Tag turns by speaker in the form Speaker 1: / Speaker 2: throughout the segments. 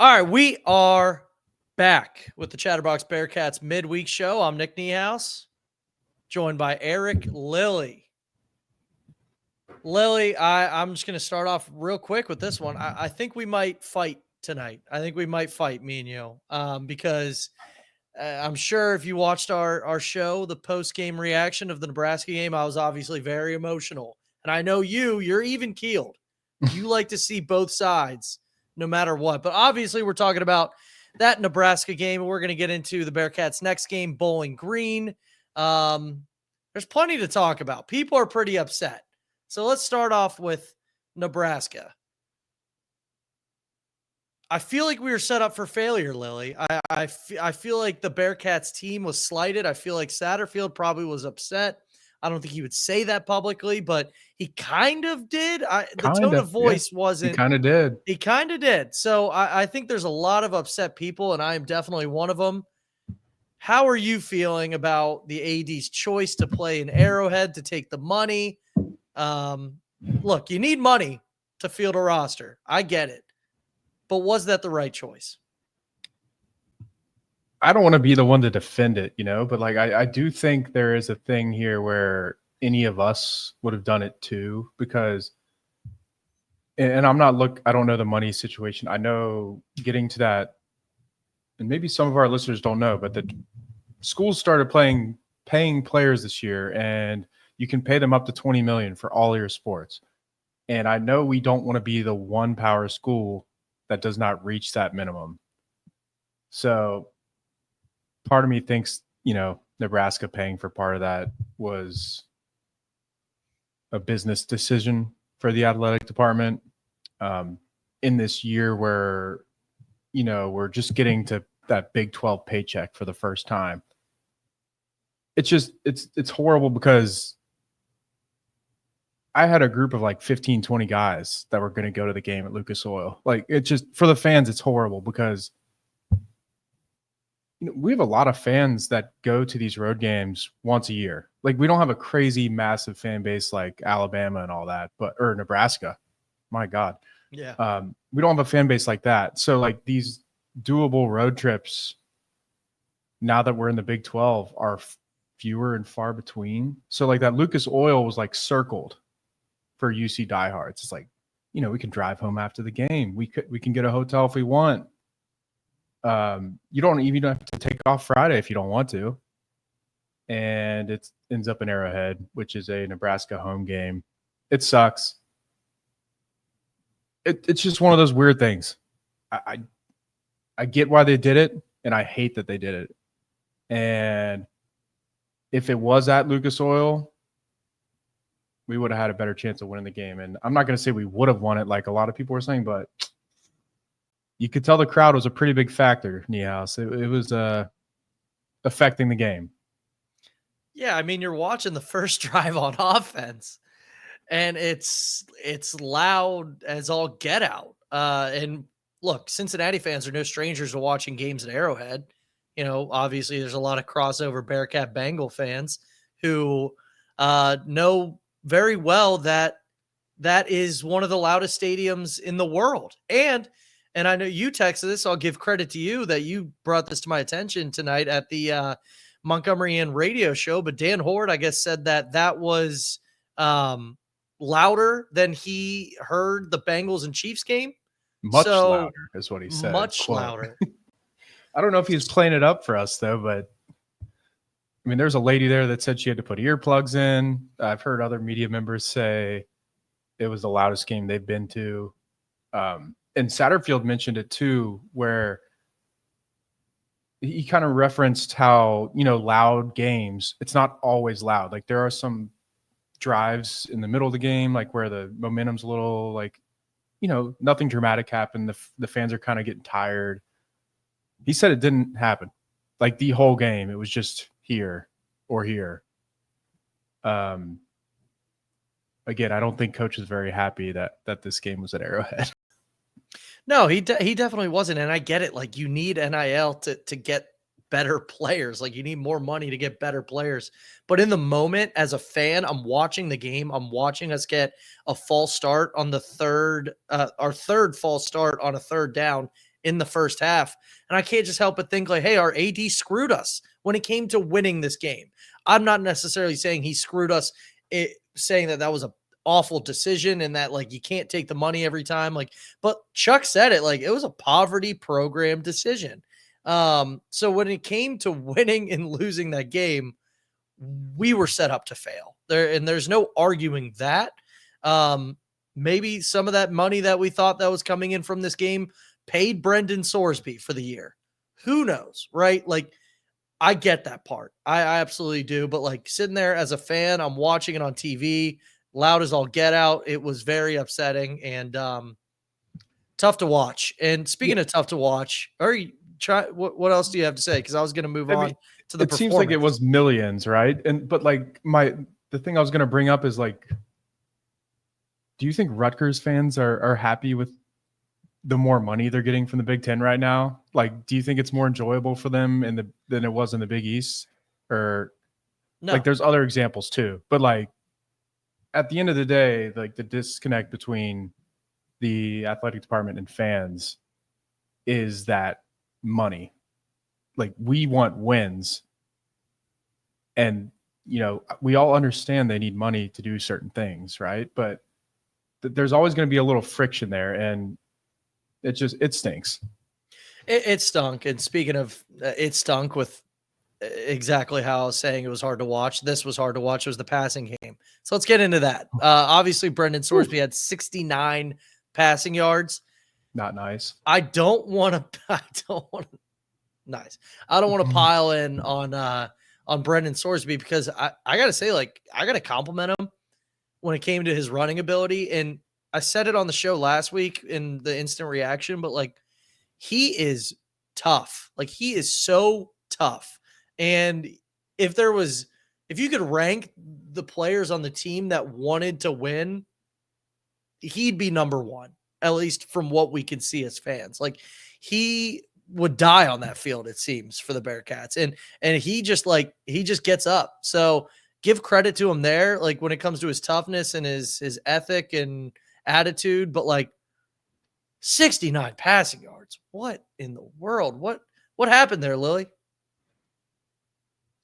Speaker 1: All right, we are back with the Chatterbox Bearcats midweek show. I'm Nick Niehaus, joined by Eric Lilly. Lilly, I'm just going to start off real quick with this one. I think we might fight tonight. I think we might fight, me and you, because I'm sure if you watched our show, the post-game reaction of the Nebraska game, I was obviously very emotional. And I know you're even keeled. You like to see both sides no matter what. But obviously we're talking about that Nebraska game. We're going to get into the Bearcats' next game, Bowling Green. There's plenty to talk about. People are pretty upset. So let's start off with Nebraska. I feel like we were set up for failure, Lilly. I feel like the Bearcats team was slighted. I feel like Satterfield probably was upset. I don't think he would say that publicly, but he kind of did. The tone of voice wasn't.
Speaker 2: He kind of did.
Speaker 1: He kind of did. So I think there's a lot of upset people, and I am definitely one of them. How are you feeling about the AD's choice to play in Arrowhead to take the money? Look, you need money to field a roster. I get it. But was that the right choice?
Speaker 2: I don't want to be the one to defend it, but like I do think there is a thing here where any of us would have done it too, because and I don't know the money situation. I know getting to that, and maybe some of our listeners don't know, but the schools started paying players this year, and you can pay them up to $20 million for all your sports. And I know we don't want to be the one power school that does not reach that minimum. So part of me thinks, Nebraska paying for part of that was a business decision for the athletic department in this year where, we're just getting to that Big 12 paycheck for the first time. It's horrible because I had a group of like 15, 20 guys that were going to go to the game at Lucas Oil. Like, it just, for the fans, it's horrible because we have a lot of fans that go to these road games once a year. Like, we don't have a crazy massive fan base like Alabama and all that, or Nebraska. My God.
Speaker 1: Yeah.
Speaker 2: We don't have a fan base like that. So like these doable road trips, now that we're in the Big 12, are fewer and far between. So like that Lucas Oil was like circled for UC diehards. It's like, we can drive home after the game. We can get a hotel if we want. You don't even have to take off Friday if you don't want to. And it ends up in Arrowhead, which is a Nebraska home game. It sucks. It's just one of those weird things. I get why they did it, and I hate that they did it. And if it was at Lucas Oil, we would have had a better chance of winning the game. And I'm not going to say we would have won it like a lot of people were saying, but you could tell the crowd was a pretty big factor, Niehaus. It was affecting the game.
Speaker 1: Yeah, I mean, you're watching the first drive on offense, and it's loud as all get out. And look, Cincinnati fans are no strangers to watching games at Arrowhead. Obviously there's a lot of crossover Bearcat Bengal fans who know very well that is one of the loudest stadiums in the world. And I know you texted this, so I'll give credit to you that you brought this to my attention tonight at the Montgomery Inn radio show. But Dan Horde, I guess, said that was louder than he heard the Bengals and Chiefs game.
Speaker 2: Much louder is what he said.
Speaker 1: Much louder.
Speaker 2: I don't know if he's playing it up for us, though, but I mean, there's a lady there that said she had to put earplugs in. I've heard other media members say it was the loudest game they've been to. And Satterfield mentioned it too, where he kind of referenced how, loud games, it's not always loud. Like, there are some drives in the middle of the game, like where the momentum's a little like, nothing dramatic happened. The fans are kind of getting tired. He said it didn't happen. Like the whole game, it was just here or here. Again, I don't think Coach is very happy that this game was at Arrowhead.
Speaker 1: No, he definitely wasn't. And I get it. Like, you need NIL to get better players. Like, you need more money to get better players. But in the moment, as a fan, I'm watching the game. I'm watching us get a false start on the our third false start on a third down. in the first half. And I can't just help but think like, hey, our AD screwed us when it came to winning this game. I'm not necessarily saying he screwed us, saying that was a awful decision and that like you can't take the money every time. Like, but Chuck said it, like it was a poverty program decision. So when it came to winning and losing that game, we were set up to fail there, and there's no arguing that. Maybe some of that money that we thought that was coming in from this game paid Brendan Sorsby for the year. Who knows, right? Like, I get that part. I absolutely do. But like sitting there as a fan, I'm watching it on TV, loud as all get out. It was very upsetting and tough to watch. And speaking of tough to watch, what else do you have to say? Because I was going to move on to the
Speaker 2: it seems like it
Speaker 1: performance.
Speaker 2: was millions, right? But like the thing I was going to bring up is like, do you think Rutgers fans are happy with the more money they're getting from the Big Ten right now? Like, do you think it's more enjoyable for them than it was in the Big East? Or
Speaker 1: No.
Speaker 2: like there's other examples too. But like at the end of the day, like the disconnect between the athletic department and fans is that money. Like we want wins. And, we all understand they need money to do certain things, right? But there's always going to be a little friction there. And it stinks.
Speaker 1: It stunk. And speaking of, it stunk with exactly how I was saying it was hard to watch. This was hard to watch. It was the passing game. So let's get into that. Obviously, Brendan Sorsby had 69 passing yards.
Speaker 2: Not nice.
Speaker 1: I don't want to pile in on Brendan Sorsby because I got to say, like, I got to compliment him when it came to his running ability. And I said it on the show last week in the instant reaction, but like, he is tough. Like, he is so tough. And if you could rank the players on the team that wanted to win, he'd be number one, at least from what we can see as fans. Like, he would die on that field, it seems, for the Bearcats. And he just gets up. So give credit to him there, like when it comes to his toughness and his ethic and attitude. But like 69 passing yards. What in the world? What happened there, Lily?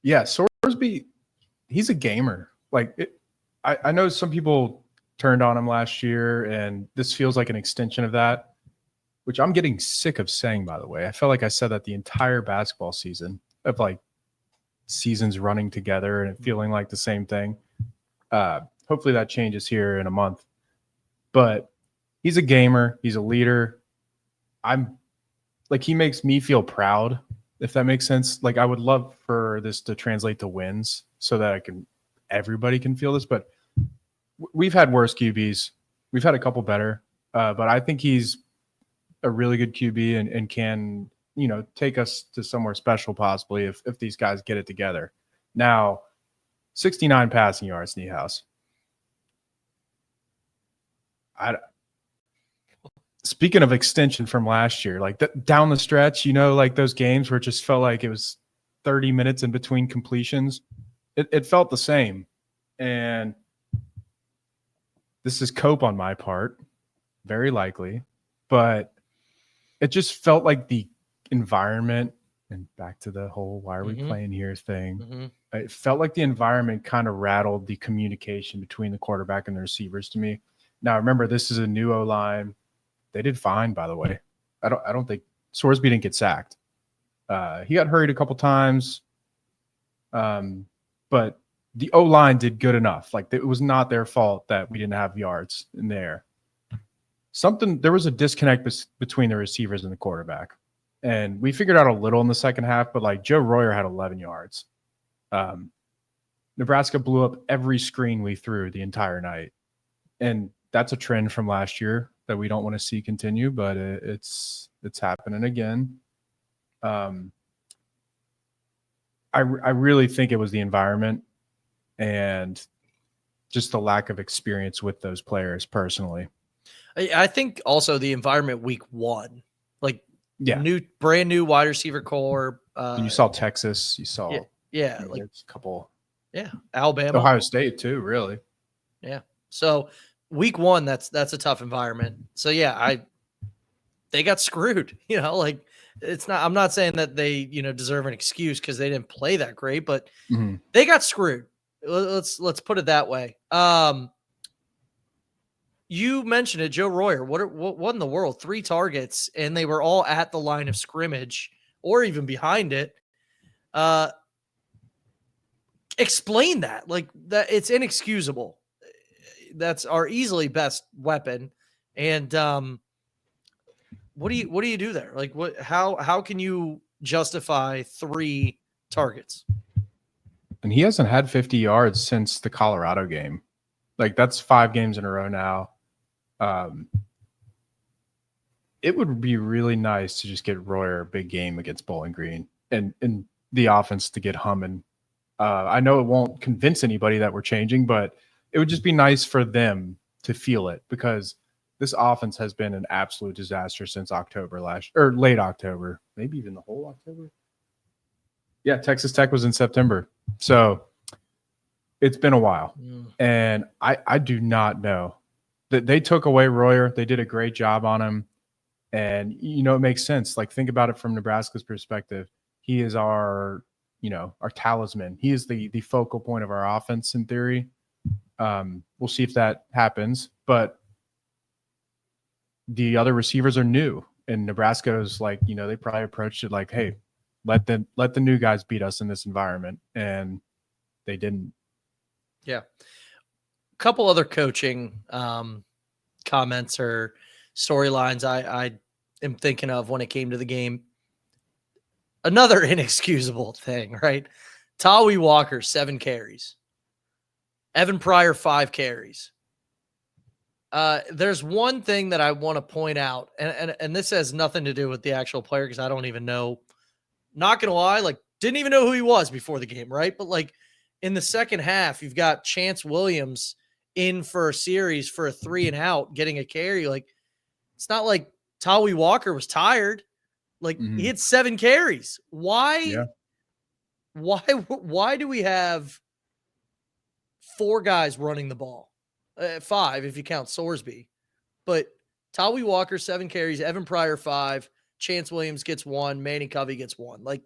Speaker 2: Yeah, Sorsby, he's a gamer. Like I know some people turned on him last year, and this feels like an extension of that, which I'm getting sick of saying, by the way. I felt like I said that the entire basketball season of like seasons running together and it feeling like the same thing. Hopefully that changes here in a month. But he's a gamer. He's a leader. I'm like, he makes me feel proud, if that makes sense. Like, I would love for this to translate to wins so that everybody can feel this. But we've had worse QBs. We've had a couple better. But I think he's a really good QB and can, take us to somewhere special possibly if these guys get it together. Now, 69 passing yards, Niehaus. Speaking of extension from last year, like down the stretch, like those games where it just felt like it was 30 minutes in between completions, it felt the same. And this is cope on my part, very likely, but it just felt like the environment, and back to the whole why are we playing here thing. It felt like the environment kind of rattled the communication between the quarterback and the receivers to me. Now, remember, this is a new O-line. They did fine, by the way. I don't think Sorsby didn't get sacked. He got hurried a couple times, but the O-line did good enough. Like, it was not their fault that we didn't have yards in there. There was a disconnect between the receivers and the quarterback, and we figured out a little in the second half. But like Joe Royer had 11 yards. Nebraska blew up every screen we threw the entire night, and that's a trend from last year that we don't want to see continue, but it's happening again. I really think it was the environment and just the lack of experience with those players personally.
Speaker 1: I think also the environment week one, like brand new wide receiver core.
Speaker 2: You saw Texas, you saw
Speaker 1: like
Speaker 2: a couple.
Speaker 1: Yeah, Alabama,
Speaker 2: Ohio State too, really.
Speaker 1: Yeah. So week one, that's a tough environment. So yeah, they got screwed. Like it's not. I'm not saying that they deserve an excuse because they didn't play that great, but they got screwed. Let's put it that way. You mentioned it, Joe Royer. What in the world? 3 targets, and they were all at the line of scrimmage or even behind it. Explain that. Like that, it's inexcusable. That's our easily best weapon. And what do you do there? Like how can you justify 3 targets?
Speaker 2: And he hasn't had 50 yards since the Colorado game. Like that's 5 games in a row now. It would be really nice to just get Royer a big game against Bowling Green and the offense to get humming. I know it won't convince anybody that we're changing, but it would just be nice for them to feel it because this offense has been an absolute disaster since late October, maybe even the whole October. Yeah, Texas Tech was in September. So it's been a while. And I do not know. That they took away Royer. They did a great job on him. And, it makes sense. Like, think about it from Nebraska's perspective. He is our talisman. He is the focal point of our offense in theory. We'll see if that happens. But the other receivers are new. And Nebraska is like, they probably approached it like, hey, let the new guys beat us in this environment. And they didn't.
Speaker 1: Yeah. Couple other coaching comments or storylines I am thinking of when it came to the game. Another inexcusable thing, right? Tawi Walker, 7 carries. Evan Pryor, 5 carries. There's one thing that I want to point out, and this has nothing to do with the actual player because I don't even know. Not going to lie, like, didn't even know who he was before the game, right? But, like, in the second half, you've got Chance Williams in for a series for a 3 and out, getting a carry. Like, it's not like Tawi Walker was tired. Like, he had 7 carries. Why?
Speaker 2: Yeah.
Speaker 1: Why do we have 4 guys running the ball? 5 if you count Sorsby. But Tawi Walker, 7 carries. Evan Pryor, 5. Chance Williams gets 1. Manny Covey gets 1. Like,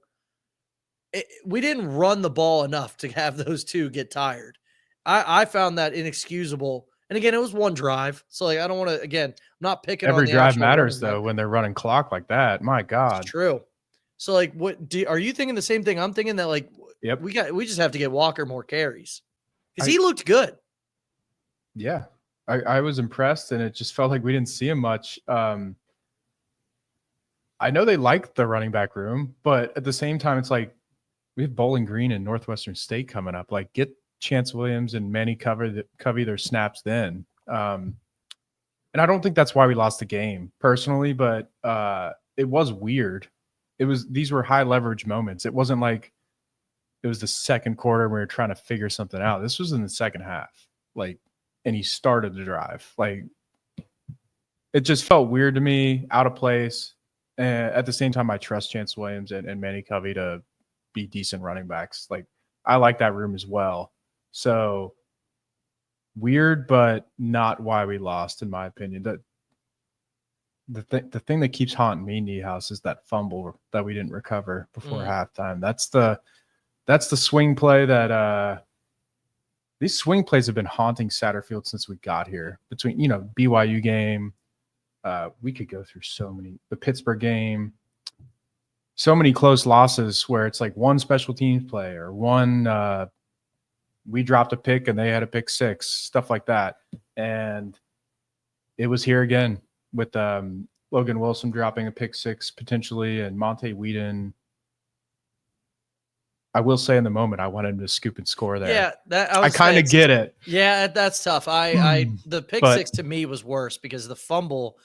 Speaker 1: we didn't run the ball enough to have those 2 get tired. I found that inexcusable. And again, it was 1 drive. So, like, I don't want to, again, I'm not picking
Speaker 2: every
Speaker 1: on the
Speaker 2: drive
Speaker 1: actual
Speaker 2: matters,
Speaker 1: running
Speaker 2: though, when they're running clock like that. My God.
Speaker 1: It's true. So, like, are you thinking the same thing I'm thinking that, like,
Speaker 2: yep,
Speaker 1: we just have to get Walker more carries because he looked good.
Speaker 2: Yeah. I was impressed, and it just felt like we didn't see him much. I know they like the running back room, but at the same time, it's like we have Bowling Green and Northwestern State coming up. Like, get Chance Williams and Manny Covey their snaps then. And I don't think that's why we lost the game personally, but it was weird. These were high leverage moments. It wasn't like it was the second quarter and we were trying to figure something out. This was in the second half. Like, and he started the drive. Like, it just felt weird to me, out of place. And at the same time, I trust Chance Williams and Manny Covey to be decent running backs. Like, I like that room as well. So weird, but not why we lost, in my opinion. The thing that keeps haunting me, Niehaus, is that fumble that we didn't recover before halftime. That's the swing play that these swing plays have been haunting Satterfield since we got here. Between BYU game, we could go through so many. The Pittsburgh game, so many close losses where it's like one special teams play or one we dropped a pick and they had a pick 6, stuff like that. And it was here again with Logan Wilson dropping a pick 6 potentially, and Monte Whedon. I will say in the moment, I wanted him to scoop and score there.
Speaker 1: Yeah,
Speaker 2: I kind of get it.
Speaker 1: Yeah, that's tough. The pick 6 to me was worse because the fumble.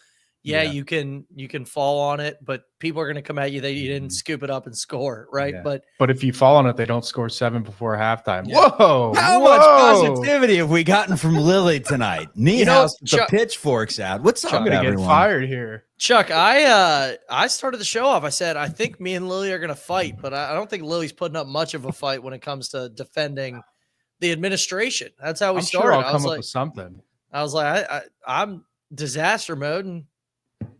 Speaker 1: Yeah, you can fall on it, but people are going to come at you that you didn't scoop it up and score, right?
Speaker 2: Yeah. But if you fall on it, they don't score 7 before halftime. Yeah. Whoa!
Speaker 3: How much positivity have we gotten from Lily tonight? Niehaus with the
Speaker 1: Chuck,
Speaker 3: pitchforks out. What's up,
Speaker 2: I'm gonna
Speaker 3: everyone?
Speaker 2: get fired here.
Speaker 1: Chuck, I started the show off. I said I think me and Lily are going to fight, but I don't think Lily's putting up much of a fight when it comes to defending the administration. That's how we started.
Speaker 2: Sure I'll come up with something.
Speaker 1: I was like, I'm disaster mode, and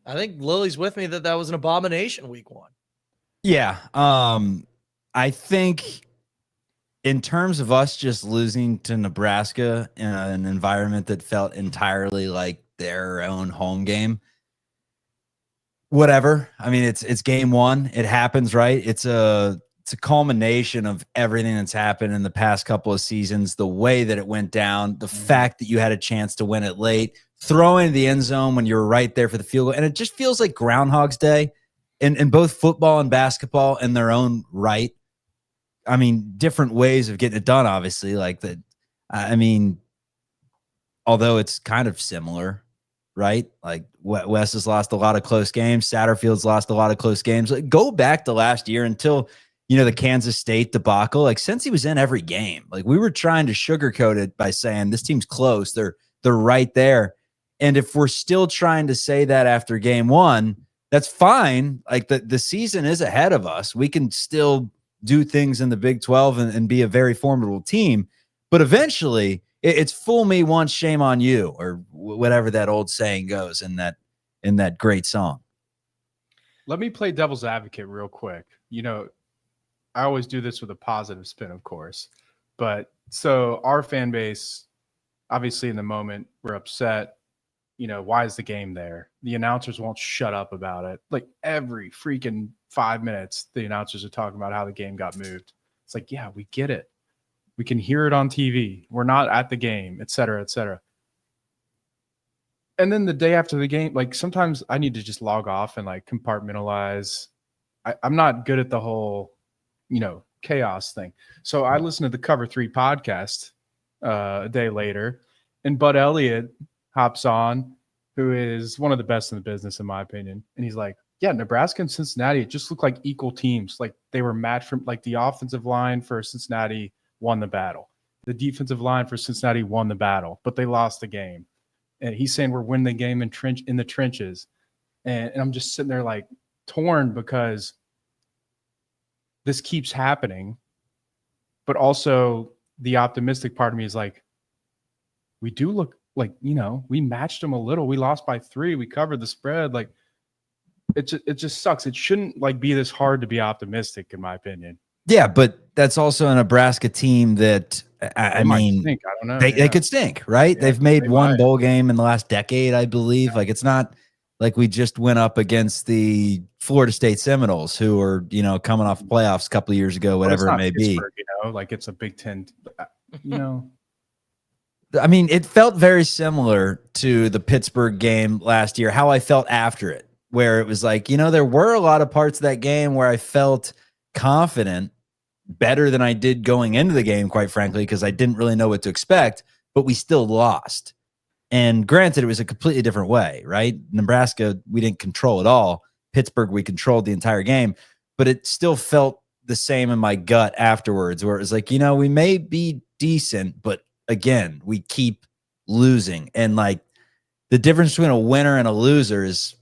Speaker 1: I think Lily's with me that was an abomination week 1.
Speaker 3: Yeah. I think in terms of us just losing to Nebraska in an environment that felt entirely like their own home game, whatever. I mean, it's game 1. It happens, right? It's a culmination of everything that's happened in the past couple of seasons, the way that it went down, the fact that you had a chance to win it late, throwing the end zone when you were right there for the field goal. And it just feels like Groundhog's Day in both football and basketball in their own right. I mean, different ways of getting it done, obviously. Like that, I mean, although it's kind of similar, right? Like Wes has lost a lot of close games. Satterfield's lost a lot of close games. Like, go back to last year until, the Kansas State debacle. Like, since he was in every game, like we were trying to sugarcoat it by saying this team's close. They're right there. And if we're still trying to say that after game 1, that's fine. Like the season is ahead of us. We can still do things in the Big 12 and be a very formidable team. But eventually it's fool me once, shame on you, or whatever that old saying goes in that great song.
Speaker 2: Let me play devil's advocate real quick. I always do this with a positive spin, of course. But so our fan base, obviously in the moment, we're upset. Why is the game there? The announcers won't shut up about it. Like every freaking 5 minutes, the announcers are talking about how the game got moved. It's like, yeah, we get it. We can hear it on TV. We're not at the game, et cetera, et cetera. And then the day after the game, like sometimes I need to just log off and like compartmentalize. I'm not good at the whole, chaos thing. So I listened to the Cover 3 podcast a day later, and Bud Elliott hops on, who is one of the best in the business, in my opinion. And he's like, yeah, Nebraska and Cincinnati, it just looked like equal teams. Like they were matched from like the offensive line for Cincinnati won the battle. The defensive line for Cincinnati won the battle, but they lost the game. And he's saying we're winning the game in the trenches. And I'm just sitting there like torn because this keeps happening. But also the optimistic part of me is like, we do look like, we matched them a little. We lost by 3. We covered the spread. Like it just sucks. It shouldn't like be this hard to be optimistic, in my opinion.
Speaker 3: Yeah, but that's also a Nebraska team that I mean,
Speaker 2: stink. I don't know.
Speaker 3: They could stink, right?
Speaker 2: Yeah,
Speaker 3: they've made one bowl game in the last decade, I believe. Yeah. Like it's not like we just went up against the Florida State Seminoles, who are coming off playoffs a couple of years ago, whatever it may be.
Speaker 2: Like it's a Big Ten.
Speaker 3: I mean, it felt very similar to the Pittsburgh game last year. How I felt after it, where it was like there were a lot of parts of that game where I felt confident. Better than I did going into the game, quite frankly, because I didn't really know what to expect, but we still lost. And granted, it was a completely different way, right? Nebraska, we didn't control it all. Pittsburgh, we controlled the entire game, but it still felt the same in my gut afterwards, where it was like, we may be decent, but again, we keep losing. And like the difference between a winner and a loser is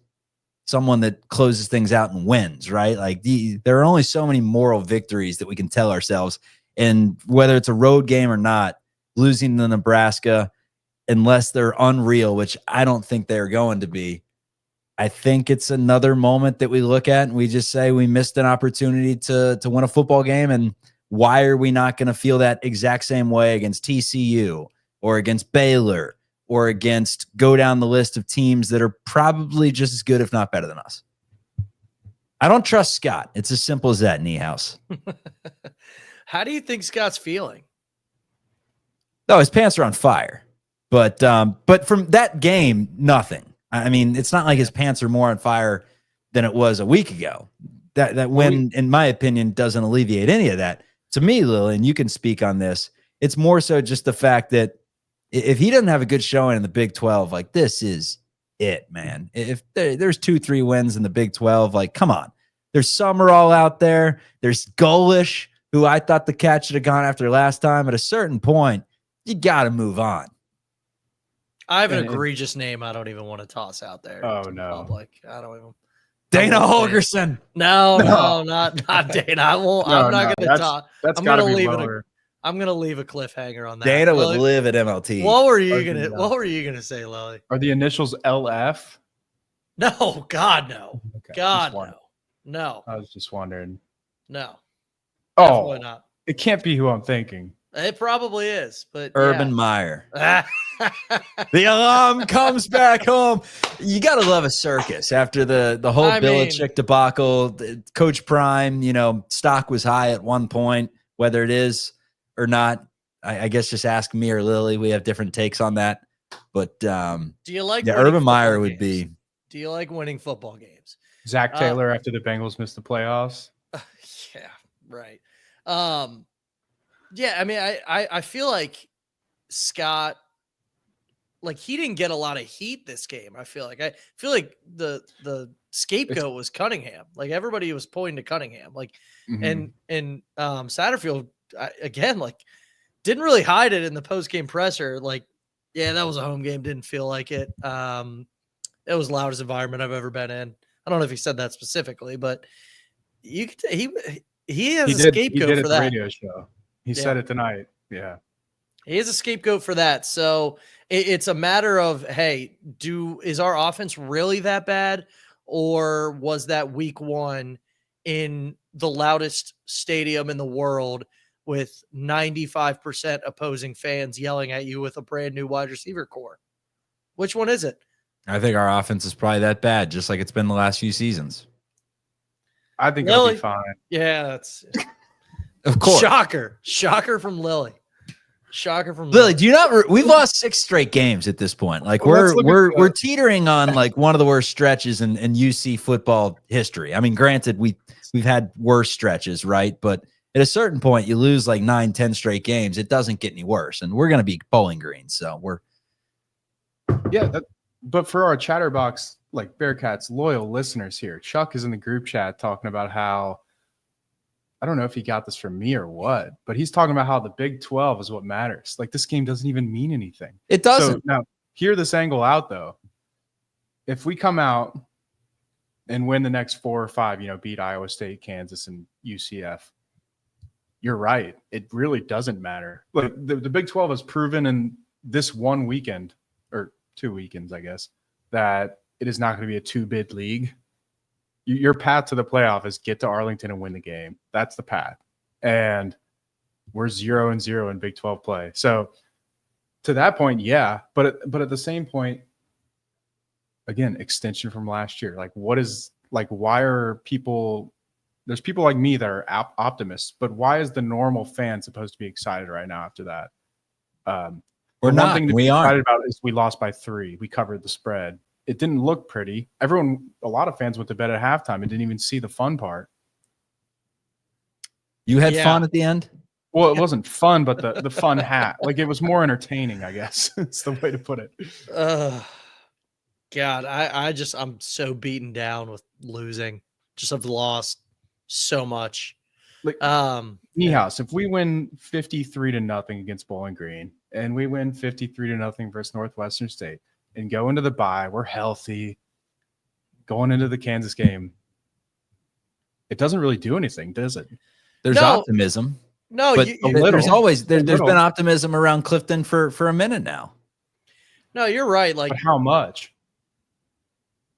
Speaker 3: someone that closes things out and wins, right? Like there are only so many moral victories that we can tell ourselves. And whether it's a road game or not, losing to Nebraska, unless they're unreal, which I don't think they're going to be, I think it's another moment that we look at and we just say we missed an opportunity to win a football game. And why are we not going to feel that exact same way against TCU or against Baylor or against go down the list of teams that are probably just as good, if not better than us? I don't trust Scott. It's as simple as that, Niehaus.
Speaker 1: How do you think Scott's feeling?
Speaker 3: No, his pants are on fire. But from that game, nothing. I mean, it's not like his pants are more on fire than it was a week ago. That win, in my opinion, doesn't alleviate any of that. To me, Lily, and you can speak on this, it's more so just the fact that if he doesn't have a good showing in the Big 12, like this is it, man. If there's 2-3 wins in the Big 12, like, come on. There's Summerall out there. There's Golish, who I thought the catch should have gone after last time. At a certain point, you got to move on.
Speaker 1: I have an egregious name I don't even want to toss out there.
Speaker 2: Oh, no.
Speaker 1: Public. I don't even.
Speaker 3: Dana Holgerson.
Speaker 1: No, not Dana. I won't. I'm not going to talk. I'm going to leave it. I'm going to leave a cliffhanger on that.
Speaker 3: Dana would live at MLT.
Speaker 1: What were you going to say, Lily?
Speaker 2: Are the initials LF?
Speaker 1: No, God, no.
Speaker 2: Okay,
Speaker 1: God, no. No,
Speaker 2: I was just wondering.
Speaker 1: no.
Speaker 2: Oh,
Speaker 1: Definitely not.
Speaker 2: it can't be who I'm thinking.
Speaker 1: It probably is, but
Speaker 3: Urban Meyer.
Speaker 1: yeah.
Speaker 3: The alarm comes back home. You got to love a circus after the whole Belichick debacle. Coach Prime, stock was high at one point, whether it is or not. I guess just ask me or Lily. We have different takes on that. But
Speaker 1: Do you like
Speaker 3: Urban Meyer would be.
Speaker 1: Do you like winning football games?
Speaker 2: Zach Taylor after the Bengals missed the playoffs.
Speaker 1: Yeah, right. Yeah, I mean, I feel like Scott, like he didn't get a lot of heat this game. I feel like the scapegoat was Cunningham. Like everybody was pointing to Cunningham. Like and Satterfield again, like didn't really hide it in the post game presser. Like, yeah, that was a home game. Didn't feel like it. It was the loudest environment I've ever been in. I don't know if he said that specifically, but you could he has a scapegoat for that
Speaker 2: radio show. He said it tonight. Yeah.
Speaker 1: He is a scapegoat for that. So it's a matter of, hey, is our offense really that bad? Or was that week one in the loudest stadium in the world with 95% opposing fans yelling at you with a brand new wide receiver core? Which one is it?
Speaker 3: I think our offense is probably that bad, just like it's been the last few seasons.
Speaker 2: I think it'll be fine.
Speaker 1: Yeah, that's
Speaker 3: of course.
Speaker 1: Shocker from Lily. Shocker from
Speaker 3: Lily. Do you not? We've lost 6 straight games at this point. Like we're teetering on like one of the worst stretches in UC football history. I mean, granted, we've had worse stretches, right? But at a certain point, you lose like 9-10 straight games. It doesn't get any worse, and we're going to be Bowling Green, so we're.
Speaker 2: Yeah, but for our Chatterbox like Bearcats loyal listeners here, Chuck is in the group chat talking about how. I don't know if he got this from me or what, but he's talking about how the Big 12 is what matters. Like this game doesn't even mean anything.
Speaker 3: It doesn't.
Speaker 2: So now hear this angle out though. If we come out and win the next 4 or 5, beat Iowa State, Kansas, and UCF, you're right. It really doesn't matter. Like the Big 12 has proven in this one weekend or 2 weekends, I guess, that it is not going to be a 2-bid league. Your path to the playoff is get to Arlington and win the game. That's the path. And we're 0-0 in Big 12 play. So to that point, yeah. But at the same point, again, extension from last year. Like why are people – there's people like me that are optimists, but why is the normal fan supposed to be excited right now after that?
Speaker 3: We're not.
Speaker 2: One thing to
Speaker 3: be
Speaker 2: excited about is we lost by 3. We covered the spread. It didn't look pretty. A lot of fans went to bed at halftime and didn't even see the fun part.
Speaker 3: You had fun at the end?
Speaker 2: Well, it wasn't fun, but the fun hat. Like it was more entertaining, I guess. It's the way to put it.
Speaker 1: God, I'm so beaten down with losing. Just have lost so much.
Speaker 2: Like Niehaus, if we win 53-0 against Bowling Green and we win 53-0 versus Northwestern State, and go into the bye, we're healthy. Going into the Kansas game, it doesn't really do anything, does it?
Speaker 3: There's optimism.
Speaker 1: No,
Speaker 3: but there's been optimism around Clifton for a minute now.
Speaker 1: No, you're right. Like,
Speaker 2: but how much?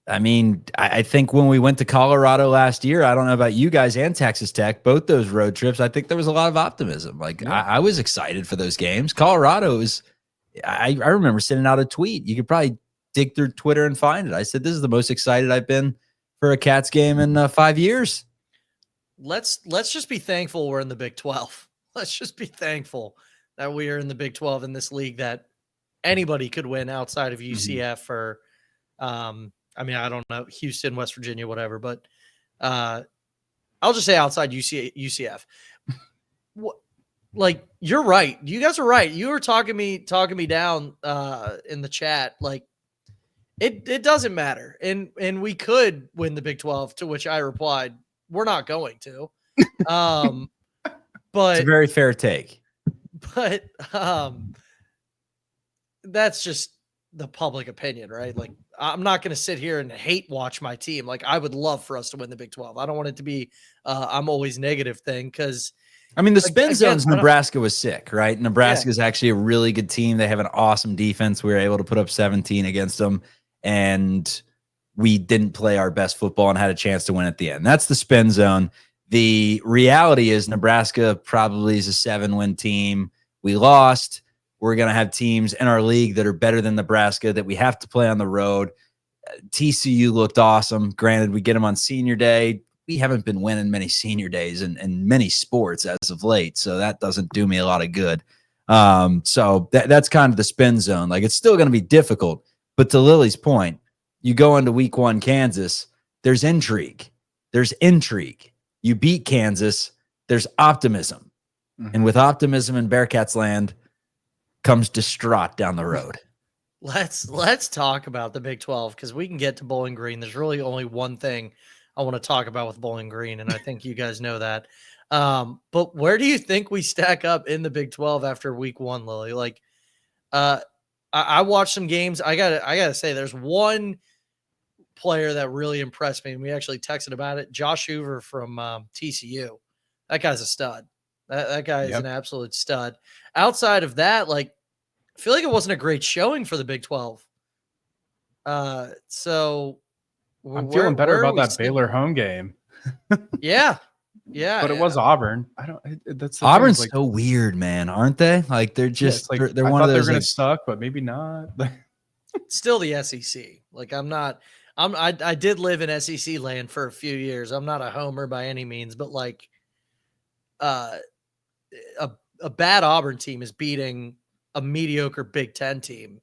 Speaker 3: I mean, I think when we went to Colorado last year, I don't know about you guys and Texas Tech, both those road trips, I think there was a lot of optimism. Like I was excited for those games. Colorado is. I remember sending out a tweet. You could probably dig through Twitter and find it. I said, this is the most excited I've been for a Cats game in 5 years.
Speaker 1: Let's just be thankful we're in the Big 12. Let's just be thankful that we are in the Big 12 in this league that anybody could win outside of UCF or, I mean, I don't know, Houston, West Virginia, whatever, but I'll just say outside UCF. Like, you're right. You guys are right. You were talking me down in the chat. Like, it doesn't matter. And we could win the Big 12, to which I replied, we're not going to. But
Speaker 3: it's a very fair take.
Speaker 1: But that's just the public opinion, right? Like, I'm not going to sit here and hate watch my team. Like, I would love for us to win the Big 12. I don't want it to be I'm always negative thing, because
Speaker 3: I mean, the spin zones, Nebraska was sick, right? Nebraska is actually a really good team. They have an awesome defense. We were able to put up 17 against them. And we didn't play our best football and had a chance to win at the end. That's the spin zone. The reality is Nebraska probably is a 7-win team. We lost. We're going to have teams in our league that are better than Nebraska that we have to play on the road. TCU looked awesome. Granted, we get them on senior day. We haven't been winning many senior days in many sports as of late, so that doesn't do me a lot of good. So that's kind of the spin zone. Like, it's still going to be difficult, but to Lily's point, you go into week 1 Kansas, there's intrigue. There's intrigue. You beat Kansas, there's optimism.
Speaker 2: Mm-hmm.
Speaker 3: And with optimism in Bearcats land comes distraught down the road.
Speaker 1: Let's talk about the Big 12, because we can get to Bowling Green. There's really only one thing I want to talk about with Bowling Green, and I think you guys know that. But where do you think we stack up in the Big 12 after week 1, Lily? Like, I watched some games. I gotta say, there's one player that really impressed me, and we actually texted about it. Josh Hoover from TCU. That guy's a stud. That guy is an absolute stud. Outside of that, like, I feel like it wasn't a great showing for the Big 12. So
Speaker 2: I'm feeling better about that Baylor home game.
Speaker 1: Yeah.
Speaker 2: But it was Auburn. I don't. That's the
Speaker 3: Auburn's
Speaker 2: thing, like,
Speaker 3: so weird, man, aren't they? Like, they're just
Speaker 2: like,
Speaker 3: they're
Speaker 2: I
Speaker 3: one
Speaker 2: thought
Speaker 3: of
Speaker 2: they
Speaker 3: those
Speaker 2: were gonna
Speaker 3: like,
Speaker 2: suck, but maybe not.
Speaker 1: still the SEC. Like, I did live in SEC land for a few years. I'm not a homer by any means, but like, a bad Auburn team is beating a mediocre Big Ten team.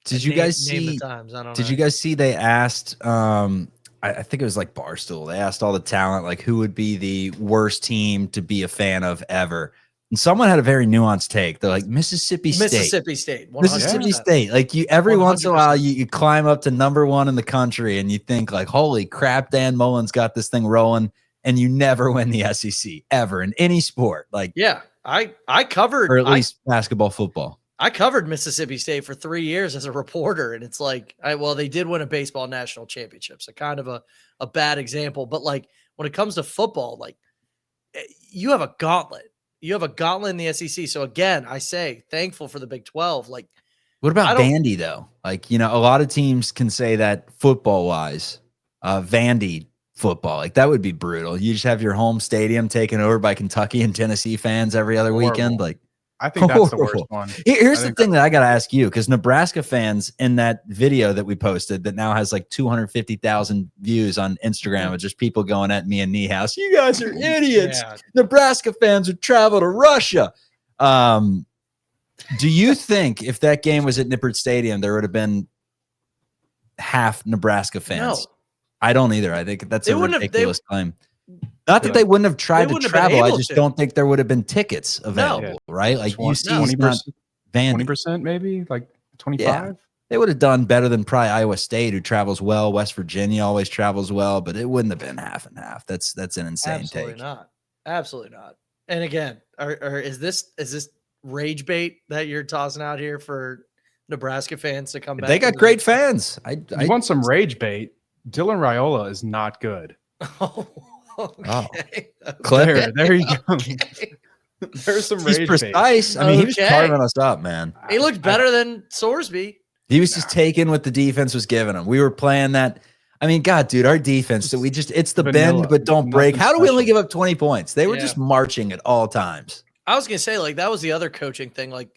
Speaker 3: Did you guys
Speaker 1: name the
Speaker 3: see?
Speaker 1: times? I don't know.
Speaker 3: Did you guys see? They asked. I think it was like Barstool. They asked all the talent, like, who would be the worst team to be a fan of ever. And someone had a very nuanced take. They're like, Mississippi State.
Speaker 1: Mississippi State. 100%.
Speaker 3: Mississippi State. Like, you every
Speaker 1: 100%.
Speaker 3: once in a while you climb up to number 1 in the country and you think, like, holy crap, Dan Mullen's got this thing rolling, and you never win the SEC ever in any sport. Like,
Speaker 1: yeah, I covered,
Speaker 3: or at least basketball, football.
Speaker 1: I covered Mississippi State for 3 years as a reporter, and it's like, well, they did win a baseball national championship, so kind of a bad example. But like, when it comes to football, like, you have a gauntlet. You have a gauntlet in the SEC. So again, I say thankful for the Big 12. Like,
Speaker 3: what about Vandy though? Like, you know, a lot of teams can say that football wise, Vandy football, like, that would be brutal. You just have your home stadium taken over by Kentucky and Tennessee fans every other weekend. Like,
Speaker 2: I think that's the worst one.
Speaker 3: Here's the thing that I got to ask you, because Nebraska fans in that video that we posted that now has like 250,000 views on Instagram of just people going at me and Niehaus. You guys are idiots. Yeah. Nebraska fans would travel to Russia. Do you think if that game was at Nippert Stadium, there would have been half Nebraska fans? No. I don't either. I think that's a ridiculous claim. Not that they wouldn't have tried to travel. I just don't think there would have been tickets available, right? Like, you see
Speaker 2: 20%, maybe, like 25%.
Speaker 3: Yeah. They would have done better than probably Iowa State, who travels well. West Virginia always travels well, but it wouldn't have been half and half. That's an insane take.
Speaker 1: Absolutely not. And again, is this rage bait that you're tossing out here for Nebraska fans to come back?
Speaker 3: They got great fans. I
Speaker 2: want some rage bait. Dylan Raiola is not good.
Speaker 1: Okay.
Speaker 3: Clear.
Speaker 2: There you go. There's some rage.
Speaker 3: He's precise. I mean, he was carving us up, man.
Speaker 1: He looked better than Sorsby.
Speaker 3: He was just taking what the defense was giving him. We were playing that. I mean, God, dude, our defense. So it's the bend but don't break. How do we only give up 20 points? They were just marching at all times.
Speaker 1: I was gonna say, like, that was the other coaching thing. Like,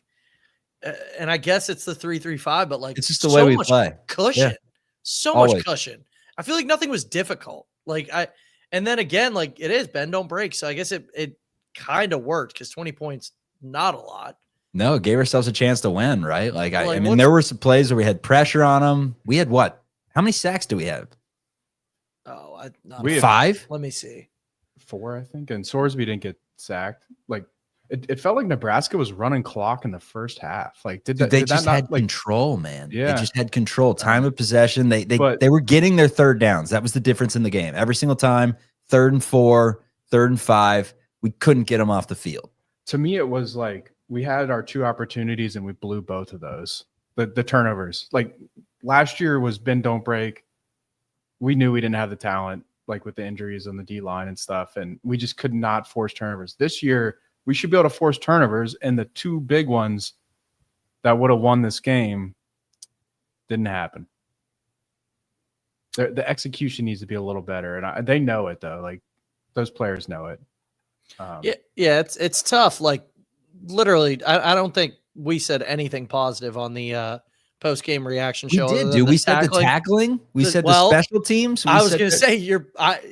Speaker 1: and I guess it's the 3-3-5, but like,
Speaker 3: it's just the way we play.
Speaker 1: Cushion, so much cushion. I feel like nothing was difficult. Like, and then again, like, it is bend don't break. So I guess it kind of worked, because 20 points, not a lot.
Speaker 3: No, it gave ourselves a chance to win, right? Like, I mean, there were some plays where we had pressure on them. We had what? How many sacks do we have?
Speaker 1: Oh,
Speaker 3: we had 5.
Speaker 1: Let me see.
Speaker 2: 4, I think. And Sorsby didn't get sacked. Like, it felt like Nebraska was running clock in the first half. Like, they
Speaker 3: just had control, man.
Speaker 2: Yeah.
Speaker 3: They just had control. Time of possession. They were getting their third downs. That was the difference in the game. Every single time, 3rd and 4, 3rd and 5, we couldn't get them off the field.
Speaker 2: To me, it was like we had our 2 opportunities and we blew both of those. The turnovers. Like, last year was bend don't break. We knew we didn't have the talent, like with the injuries on the D line and stuff, and we just could not force turnovers. This year, we should be able to force turnovers, and the 2 big ones that would have won this game didn't happen. The execution needs to be a little better, and they know it though. Like those players know it.
Speaker 1: Yeah, it's tough. Like literally, I don't think we said anything positive on the post game reaction show.
Speaker 3: We did, dude. We said the tackling. We said the special teams.
Speaker 1: I was going to say you
Speaker 2: shout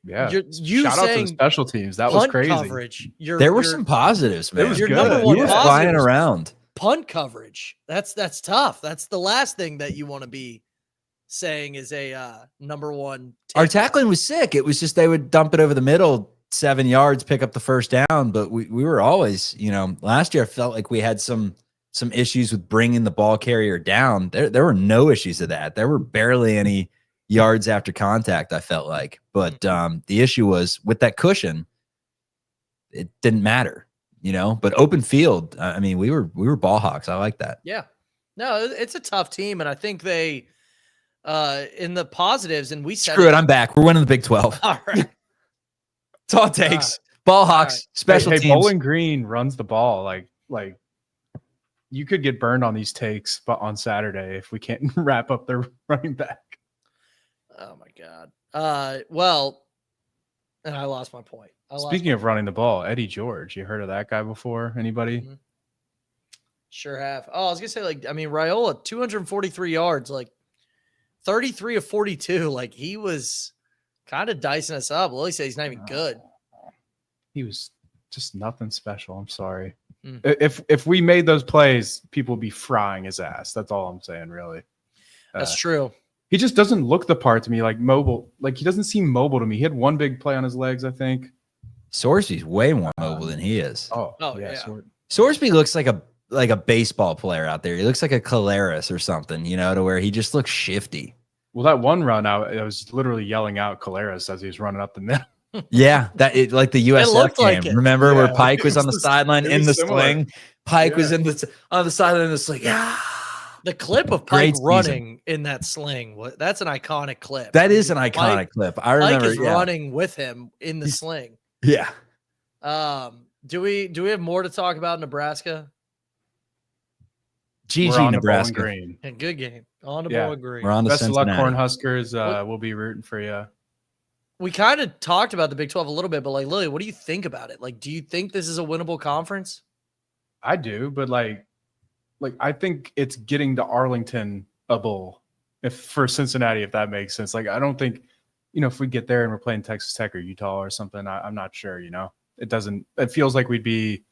Speaker 2: out to the special teams. That was crazy.
Speaker 1: Coverage.
Speaker 3: There were some positives, man.
Speaker 1: Your number one positive
Speaker 3: flying around.
Speaker 1: Punt coverage. That's tough. That's the last thing that you want to be saying is a number one.
Speaker 3: Our tackling was sick. It was just they would dump it over the middle 7 yards, pick up the first down. But we were always, last year I felt like we had some issues with bringing the ball carrier down. There were no issues of that. There were barely any yards after contact, I felt like. But the issue was with that cushion, it didn't matter, But open field, I mean, we were ball hawks. I like that.
Speaker 1: Yeah. No, it's a tough team, and I think they in the positives, and we said
Speaker 3: Screw it, I'm back. We're winning the Big 12.
Speaker 1: All right.
Speaker 3: That's all it takes. Ball hawks, special teams.
Speaker 2: Bowling Green runs the ball like you could get burned on these takes, but on Saturday if we can't wrap up their running back.
Speaker 1: Oh my God. Well, and I lost my point.
Speaker 2: Speaking of running the ball, Eddie George, you heard of that guy before? Anybody?
Speaker 1: Mm-hmm. Sure have. Oh, I was gonna say, Raiola, 243 yards, 33 of 42. Like he was kind of dicing us up. Lily said he's not even good.
Speaker 2: He was just nothing special. I'm sorry. If we made those plays, people would be frying his ass. That's all I'm saying, really.
Speaker 1: That's true.
Speaker 2: He just doesn't look the part to me, like mobile. Like he doesn't seem mobile to me. He had one big play on his legs, I think.
Speaker 3: Sorsby's way more mobile than he is.
Speaker 2: Oh yeah.
Speaker 3: Sorsby looks like a baseball player out there. He looks like a Caleres or something, to where he just looks shifty.
Speaker 2: Well, that one run, I was literally yelling out Caleres as he was running up the middle.
Speaker 3: Yeah, like the USF game.
Speaker 1: Like
Speaker 3: remember where Pike was on the sideline in the
Speaker 2: similar.
Speaker 3: sling? Pike was on the sideline in the sling. Yeah.
Speaker 1: The clip of Pike running in that sling, that's an iconic clip.
Speaker 3: That is an iconic clip. I remember.
Speaker 1: Pike is running with him in the sling.
Speaker 3: Yeah.
Speaker 1: Do we have more to talk about Nebraska?
Speaker 3: GG Nebraska.
Speaker 2: Green.
Speaker 1: A good game. On to Bowling Green.
Speaker 3: We're on to
Speaker 2: Best
Speaker 3: Cincinnati.
Speaker 2: of luck, Cornhuskers. We'll be rooting for you.
Speaker 1: We kind of talked about the Big 12 a little bit, but Lily, what do you think about it? Do you think this is a winnable conference?
Speaker 2: I do, but I think it's getting to Arlington a bowl for Cincinnati, if that makes sense. I don't think, if we get there and we're playing Texas Tech or Utah or something, I'm not sure, it feels like we'd be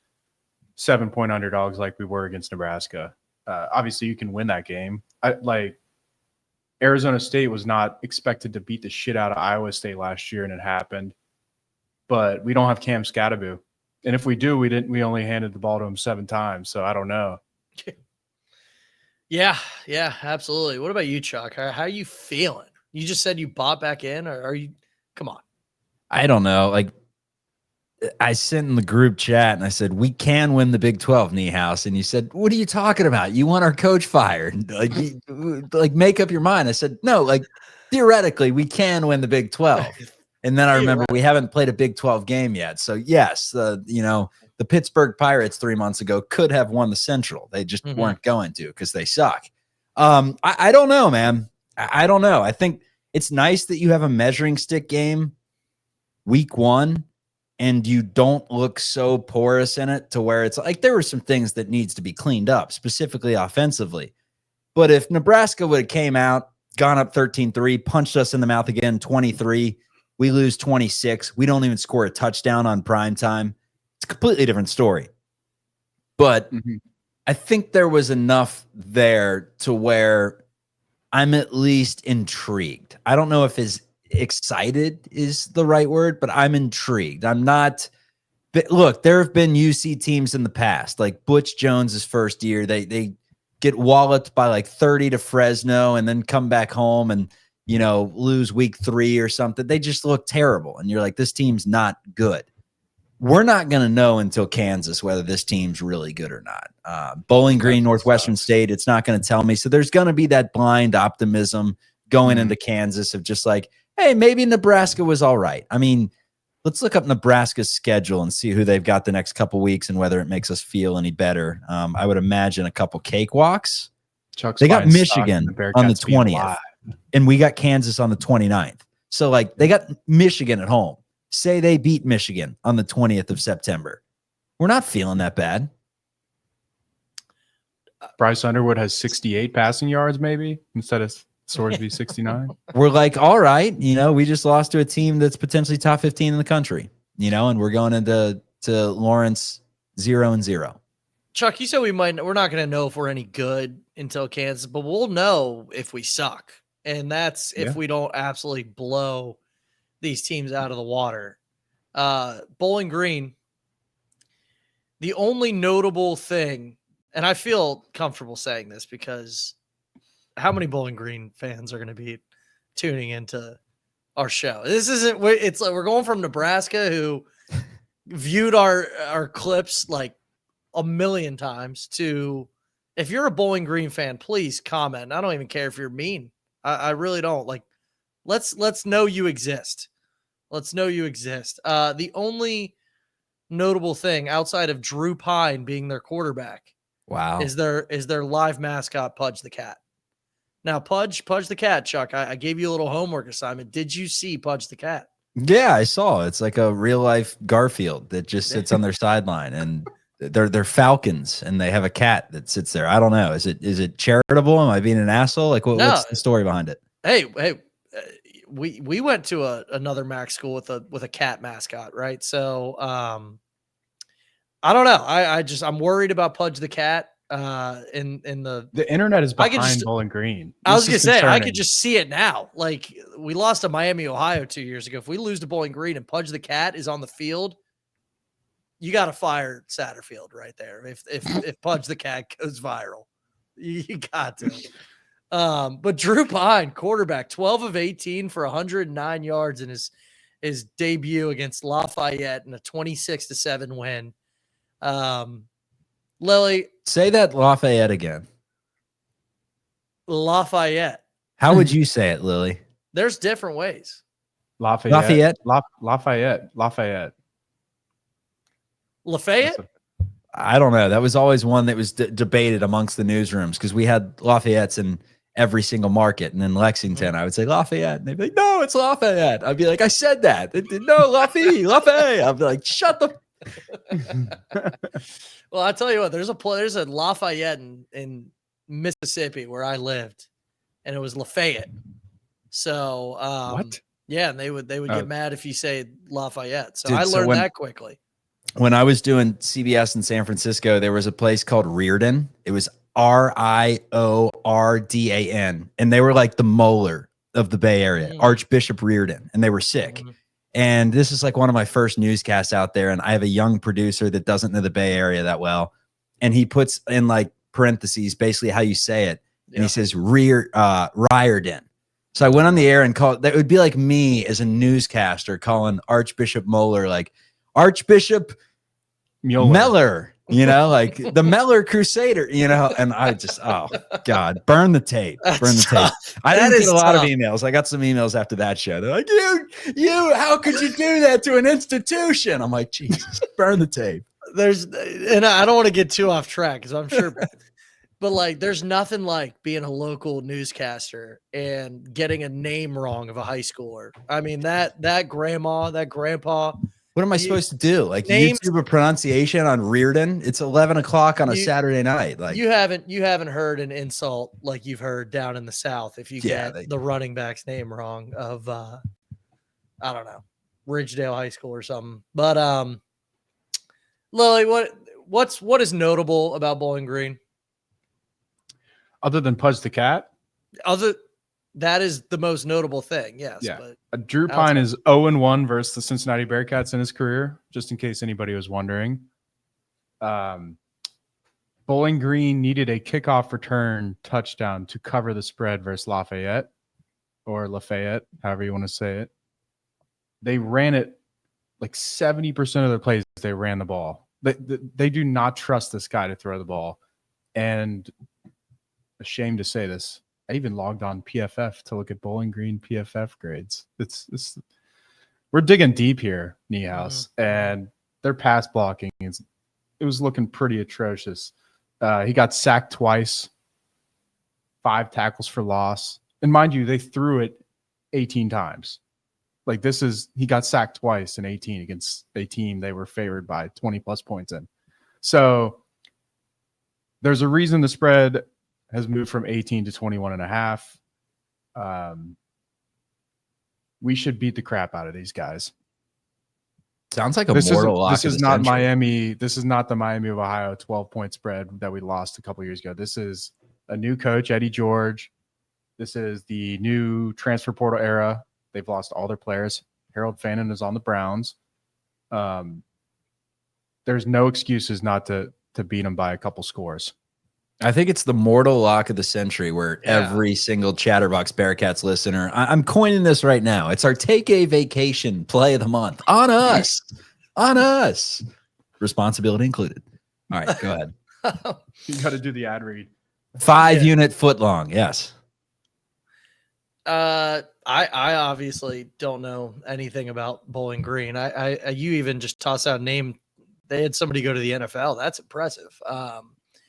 Speaker 2: 7-point underdogs like we were against Nebraska. Obviously you can win that game. Arizona State was not expected to beat the shit out of Iowa State last year, and it happened. But we don't have Cam Scatterbu. And if we do, we only handed the ball to him 7 times, so I don't know.
Speaker 1: Yeah, absolutely. What about you, Chuck? How are you feeling? You just said you bought back in, or are you – come on.
Speaker 3: I don't know. I sent in the group chat and I said, we can win the Big 12, Niehaus. And you said, what are you talking about? You want our coach fired. Make up your mind. I said, no, theoretically, we can win the Big 12. And then I remember we haven't played a Big 12 game yet. So, yes, the Pittsburgh Pirates 3 months ago could have won the Central. They just weren't going to because they suck. I don't know, man. I don't know. I think it's nice that you have a measuring stick game week 1. And you don't look so porous in it to where it's there were some things that needs to be cleaned up, specifically offensively. But if Nebraska would have came out, gone up 13-3, punched us in the mouth again, 23, we lose 26, we don't even score a touchdown on prime time, it's a completely different story. But I think there was enough there to where I'm at least intrigued. I don't know if excited is the right word, but I'm intrigued. I'm not. But look, there have been UC teams in the past, like Butch Jones's first year. They get walloped by 30 to Fresno and then come back home and lose week 3 or something. They just look terrible, and you're like, this team's not good. We're not going to know until Kansas whether this team's really good or not. Bowling Green, Northwestern State, it's not going to tell me. So there's going to be that blind optimism going into Kansas of just hey, maybe Nebraska was all right. I mean, let's look up Nebraska's schedule and see who they've got the next couple weeks and whether it makes us feel any better. I would imagine a couple cakewalks.
Speaker 2: Chuck's
Speaker 3: they got Michigan on the 20th. and we got Kansas on the 29th. So like they got Michigan at home. Say they beat Michigan on the 20th of September. We're not feeling that bad.
Speaker 2: Bryce Underwood has 68 passing yards, maybe, instead of Sorsby 69.
Speaker 3: We're like, all right, we just lost to a team that's potentially top 15 in the country, and we're going into Lawrence 0-0.
Speaker 1: Chuck, you said we're not going to know if we're any good until Kansas, but we'll know if we suck. And that's if we don't absolutely blow these teams out of the water. Bowling Green, the only notable thing, and I feel comfortable saying this because how many Bowling Green fans are going to be tuning into our show? It's like we're going from Nebraska, who viewed our clips like a million times, to, if you're a Bowling Green fan, please comment. I don't even care if you're mean. I really don't. Like, let's know you exist. Let's know you exist. The only notable thing outside of Drew Pine being their quarterback,
Speaker 3: wow,
Speaker 1: is their live mascot, Pudge the Cat. Now, Pudge the Cat, Chuck, I gave you a little homework assignment. Did you see Pudge the Cat?
Speaker 3: Yeah, I saw. It's like a real life Garfield that just sits on their sideline, and they're Falcons, and they have a cat that sits there. I don't know. Is it charitable? Am I being an asshole? Like, what's the story behind it?
Speaker 1: Hey, we went to another MAC school with a cat mascot, right? So I don't know. I'm worried about Pudge the Cat. In
Speaker 2: the internet is behind Bowling Green.
Speaker 1: I was gonna say, I could just see it now. Like, we lost to Miami, Ohio 2 years ago. If we lose to Bowling Green and Pudge the Cat is on the field, you got to fire Satterfield right there. If Pudge the Cat goes viral, you got to. But Drew Pine, quarterback, 12 of 18 for 109 yards in his debut against Lafayette in a 26-7 win. Lily,
Speaker 3: say that Lafayette again.
Speaker 1: Lafayette.
Speaker 3: How would you say it, Lily?
Speaker 1: There's different ways.
Speaker 2: Lafayette.
Speaker 3: I don't know. That was always one that was debated amongst the newsrooms, because we had Lafayette's in every single market. And in Lexington, I would say Lafayette. And they'd be like, no, it's Lafayette. I'd be like, I said that. No, Lafayette. I'd be like, shut the.
Speaker 1: Well, I'll tell you what, there's a Lafayette in Mississippi where I lived, and it was Lafayette. So,
Speaker 3: what?
Speaker 1: Yeah, and they would get mad if you say Lafayette. So
Speaker 3: Dude,
Speaker 1: I learned that quickly.
Speaker 3: When I was doing CBS in San Francisco, there was a place called Reardon. It was Riordan, and they were like the molar of the Bay Area, Archbishop Reardon, and they were sick. Mm-hmm. And this is like one of my first newscasts out there, and I have a young producer that doesn't know the Bay Area that well, and he puts in like parentheses basically how you say it, and he says Riordan. So I went on the air and called. That would be like me as a newscaster calling Archbishop Moeller like Archbishop Meller, like the Meller Crusader, and I just, oh God, burn the tape. Tape. I didn't get a lot of emails. I got some emails after that show. They're like, you, how could you do that to an institution? I'm like, Jesus, burn the tape.
Speaker 1: And I don't want to get too off track, because I'm sure, but like, there's nothing like being a local newscaster and getting a name wrong of a high schooler. I mean, that grandma, that grandpa.
Speaker 3: What am I supposed to do? Like, YouTube a pronunciation on Reardon? It's 11 o'clock on a Saturday night. Like,
Speaker 1: you haven't heard an insult like you've heard down in the South if you get the running back's name wrong of I don't know, Ridgedale High School or something. But Lily, what is notable about Bowling Green?
Speaker 2: Other than Pudge the Cat?
Speaker 1: That is the most notable thing, yes.
Speaker 2: Yeah.
Speaker 1: But
Speaker 2: Drew Pine is 0-1 versus the Cincinnati Bearcats in his career, just in case anybody was wondering. Bowling Green needed a kickoff return touchdown to cover the spread versus Lafayette, or Lafayette, however you want to say it. They ran it like 70% of their plays. They ran the ball. They do not trust this guy to throw the ball. And ashamed to say this, I even logged on PFF to look at Bowling Green PFF grades. We're digging deep here, Niehaus, and their pass blocking it was looking pretty atrocious. He got sacked twice, 5 tackles for loss. And mind you, they threw it 18 times. Like he got sacked twice in 18 against a team they were favored by 20 plus points in. So there's a reason the spread has moved from 18 to 21.5. We should beat the crap out of these guys.
Speaker 3: Sounds like a mortal lock.
Speaker 2: This is not Miami. This is not the Miami of Ohio 12-point spread that we lost a couple years ago. This is a new coach, Eddie George. This is the new transfer portal era. They've lost all their players. Harold Fannin is on the Browns. There's no excuses not to beat them by a couple scores.
Speaker 3: I think it's the mortal lock of the century where every single Chatterbox Bearcats listener, I'm coining this right now. It's our take a vacation play of the month on us, responsibility included. All right, go ahead.
Speaker 2: You got to do the ad read.
Speaker 3: 5-unit foot long. Yes.
Speaker 1: I obviously don't know anything about Bowling Green. You even just toss out a name. They had somebody go to the NFL. That's impressive.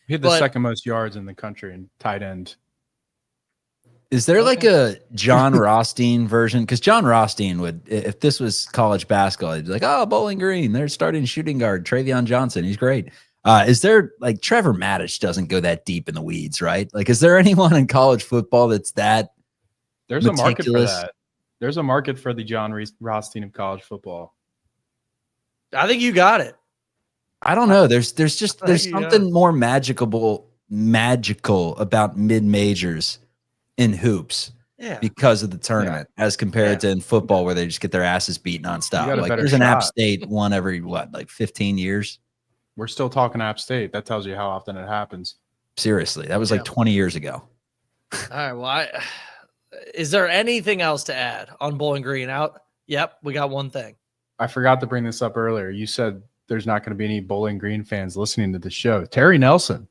Speaker 2: He had the second most yards in the country in tight end.
Speaker 3: Is there like a John Rothstein version? Because John Rothstein would, if this was college basketball, he'd be like, oh, Bowling Green, they're starting shooting guard, Travion Johnson. He's great. Is there like Trevor Maddich doesn't go that deep in the weeds, right? Like, is there anyone in college football that's that
Speaker 2: There's meticulous? A market for that. There's a market for the John Rothstein of college football.
Speaker 1: I think you got it.
Speaker 3: I don't know. There's something more magical about mid majors in hoops, because of the tournament as compared to in football where they just get their asses beat nonstop. Like there's an App State one every 15 years.
Speaker 2: We're still talking App State. That tells you how often it happens.
Speaker 3: Seriously, that was like 20 years ago.
Speaker 1: All right. Well, is there anything else to add on Bowling Green out? Yep, we got one thing.
Speaker 2: I forgot to bring this up earlier. You said there's not going to be any Bowling Green fans listening to the show. Terry Nelson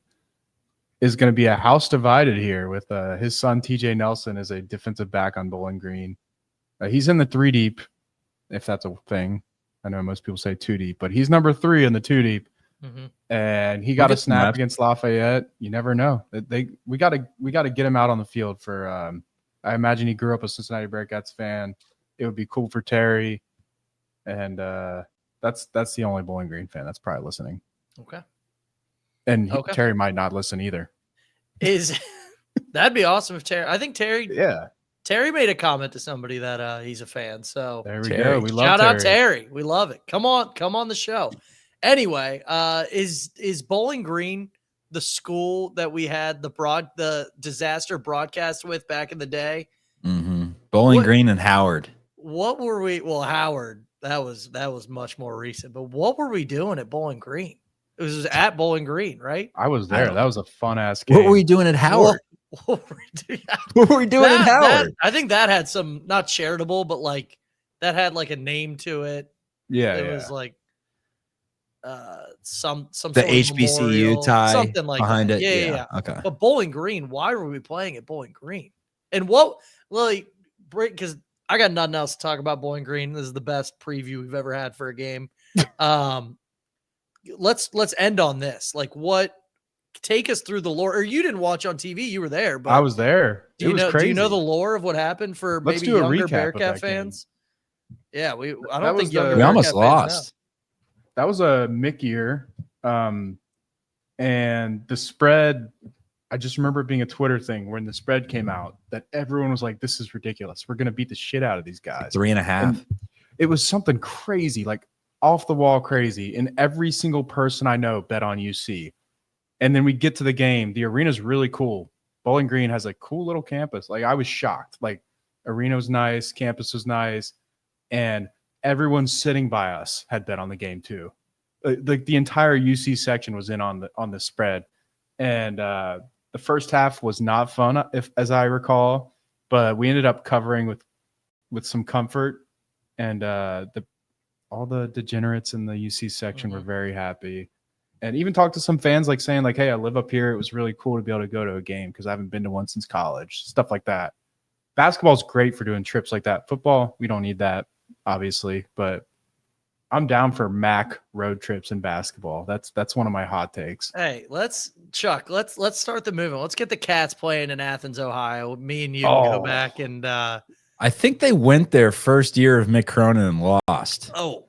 Speaker 2: is going to be a house divided here with his son, TJ Nelson, is a defensive back on Bowling Green. He's in the 3 deep, if that's a thing. I know most people say 2 deep, but he's number 3 in the 2 deep. Mm-hmm. And he got a snap against Lafayette. You never know. We got to get him out on the field for I imagine he grew up a Cincinnati Bearcats fan. It would be cool for Terry. And that's the only Bowling Green fan that's probably listening.
Speaker 1: Okay.
Speaker 2: And Terry might not listen either.
Speaker 1: That'd be awesome if Terry. I think Terry.
Speaker 2: Yeah.
Speaker 1: Terry made a comment to somebody that he's a fan. So
Speaker 2: there we go. We love
Speaker 1: shout out Terry. We love it. Come on the show. Anyway, is Bowling Green the school that we had the disaster broadcast with back in the day?
Speaker 3: Mm-hmm. Bowling Green and Howard.
Speaker 1: What were we? Well, Howard. That was much more recent. But what were we doing at Bowling Green? It was at Bowling Green, right?
Speaker 2: I was there. That was a fun ass game.
Speaker 3: What were we doing at Howard?
Speaker 1: What were we doing
Speaker 3: at Howard?
Speaker 1: I think that had some, not charitable, but like that had like a name to it.
Speaker 2: Yeah,
Speaker 1: it was like some
Speaker 3: the
Speaker 1: sort of
Speaker 3: HBCU
Speaker 1: memorial,
Speaker 3: tie
Speaker 1: something like
Speaker 3: behind
Speaker 1: that.
Speaker 3: it.
Speaker 1: Yeah.
Speaker 3: Okay.
Speaker 1: But Bowling Green, why were we playing at Bowling Green? And because I got nothing else to talk about Bowling Green. This is the best preview we've ever had for a game. Let's end on this. Like, take us through the lore. Or you didn't watch on TV. You were there, but
Speaker 2: I was there. It was crazy.
Speaker 1: Do you know the lore of what happened for maybe younger Bearcat fans? Yeah, I don't think younger
Speaker 3: we almost
Speaker 1: Bearcat
Speaker 3: lost.
Speaker 2: That was a Mick year. And the spread, I just remember it being a Twitter thing when the spread came out that everyone was like, this is ridiculous. We're going to beat the shit out of these guys.
Speaker 3: 3.5.
Speaker 2: And it was something crazy, like off the wall crazy. And every single person I know bet on UC. And then we get to the game. The arena's really cool. Bowling Green has a cool little campus. Like, I was shocked. Like, arena was nice. Campus was nice. And everyone sitting by us had bet on the game too. Like the entire UC section was in on the spread. And the first half was not fun, as I recall, but we ended up covering with some comfort. And all the degenerates in the UC section were very happy. And even talked to some fans, like saying, like, hey, I live up here. It was really cool to be able to go to a game because I haven't been to one since college. Stuff like that. Basketball's great for doing trips like that. Football, we don't need that, obviously. But I'm down for MAC road trips in basketball. That's one of my hot takes.
Speaker 1: Hey, let's start the movement. Let's get the Cats playing in Athens, Ohio. Me and you go back and
Speaker 3: I think they went there first year of Mick Cronin and lost.
Speaker 1: God,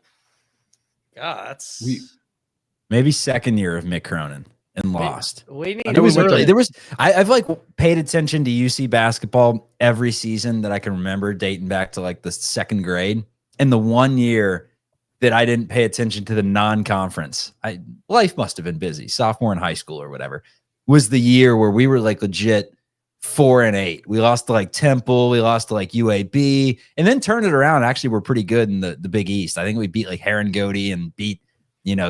Speaker 1: that's
Speaker 3: maybe second year of Mick Cronin and lost.
Speaker 1: We need.
Speaker 3: It was early. I've like paid attention to UC basketball every season that I can remember, dating back to like the second grade. And the one year that I didn't pay attention to the non-conference, life must have been busy, sophomore in high school or whatever, was the year where we were like legit 4-8. We lost to like Temple, we lost to like UAB, and then turned it around. Actually, we're pretty good in the Big East. I think we beat like Herringody and beat,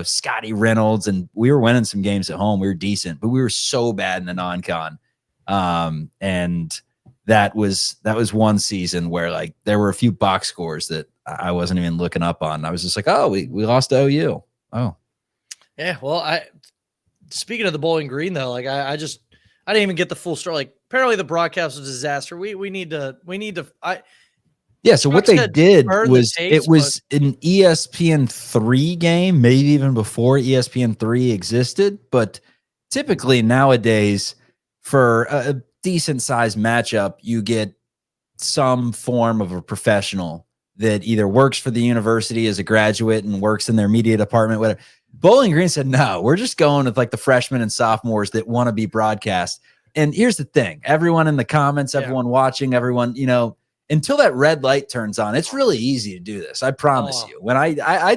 Speaker 3: Scotty Reynolds, and we were winning some games at home. We were decent, but we were so bad in the non-con. And that was one season where like there were a few box scores that I wasn't even looking up on. I was just like, oh, we lost to OU. Oh, yeah.
Speaker 1: Well, speaking of the Bowling Green though, like I didn't even get the full story. Like apparently the broadcast was a disaster. We need to.
Speaker 3: Yeah. So what they did was it was an ESPN3 game, maybe even before ESPN3 existed. But typically nowadays, for a decent sized matchup, you get some form of a professional that either works for the university as a graduate and works in their media department, whatever. Bowling Green said, no, we're just going with like the freshmen and sophomores that want to be broadcast. And here's the thing, everyone in the comments, everyone watching, everyone, until that red light turns on, it's really easy to do this. I promise you. When I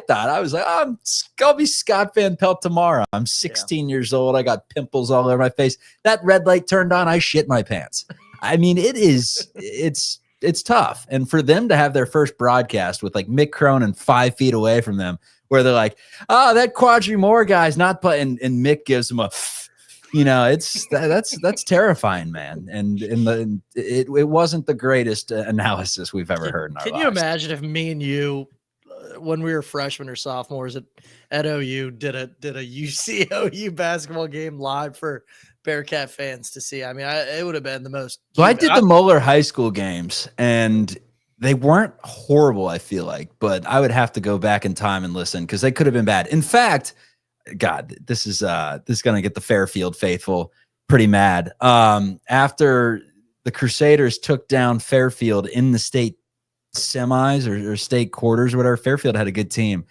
Speaker 3: thought, I was like, I'll be Scott Van Pelt tomorrow. I'm 16 years old. I got pimples all over my face. That red light turned on. I shit my pants. I mean, it's tough. And for them to have their first broadcast with like Mick Cronin 5 feet away from them, where they're like, oh, that Quadri Moore guy's not putting, and Mick gives him a, that's terrifying, man. And it wasn't the greatest analysis we've ever heard in our lives.
Speaker 1: Can you imagine if me and you, when we were freshmen or sophomores at OU, did a UC OU basketball game live for Bearcat fans to see? I mean, it would have been the most.
Speaker 3: So I did the Moeller High School games, and they weren't horrible, I feel like, but I would have to go back in time and listen because they could have been bad. In fact, God, this is going to get the Fairfield faithful pretty mad. After the Crusaders took down Fairfield in the state semis or state quarters or whatever, Fairfield had a good team.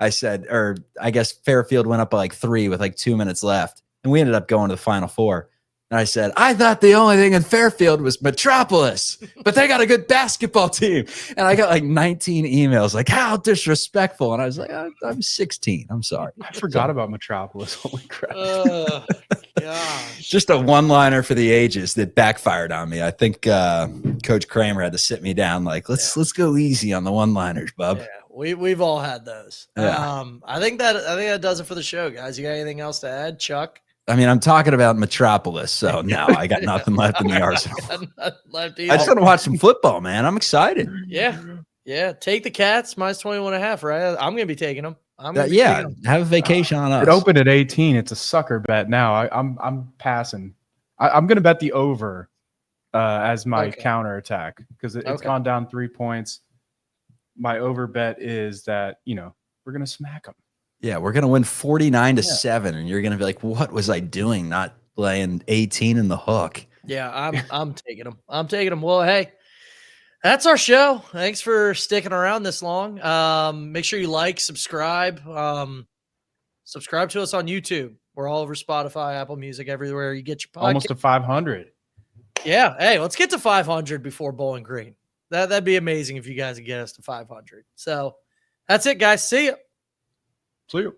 Speaker 3: I guess Fairfield went up by like 3 with like 2 minutes left, and we ended up going to the Final Four. And I said, I thought the only thing in Fairfield was Metropolis, but they got a good basketball team. And I got like 19 emails like, how disrespectful. And I was like, I'm 16. I'm sorry.
Speaker 2: I forgot about Metropolis. Holy crap.
Speaker 3: Just a one-liner for the ages that backfired on me. I think Coach Kramer had to sit me down like, let's go easy on the one-liners, bub.
Speaker 1: Yeah, we've all had those.
Speaker 3: Yeah.
Speaker 1: I think that does it for the show, guys. You got anything else to add, Chuck?
Speaker 3: I mean, I'm talking about Metropolis, so no, I got nothing left in the arsenal. I just want to watch some football, man. I'm excited.
Speaker 1: Yeah. Take the Cats -21.5, right? I'm going to be taking them.
Speaker 3: Have a vacation on us.
Speaker 2: It opened at 18. It's a sucker bet now. I'm passing. I'm going to bet the over as my counter attack because it's gone down 3 points. My over bet is that we're going to smack them.
Speaker 3: Yeah, we're going to win 49-7, and you're going to be like, what was I doing not laying 18 in the hook?
Speaker 1: Yeah, I'm taking them. I'm taking them. Well, hey, that's our show. Thanks for sticking around this long. Make sure you like, subscribe. Subscribe to us on YouTube. We're all over Spotify, Apple Music, everywhere you get your podcast.
Speaker 2: Almost to 500.
Speaker 1: Yeah. Hey, let's get to 500 before Bowling Green. That'd be amazing if you guys could get us to 500. So that's it, guys. See ya.
Speaker 2: See you.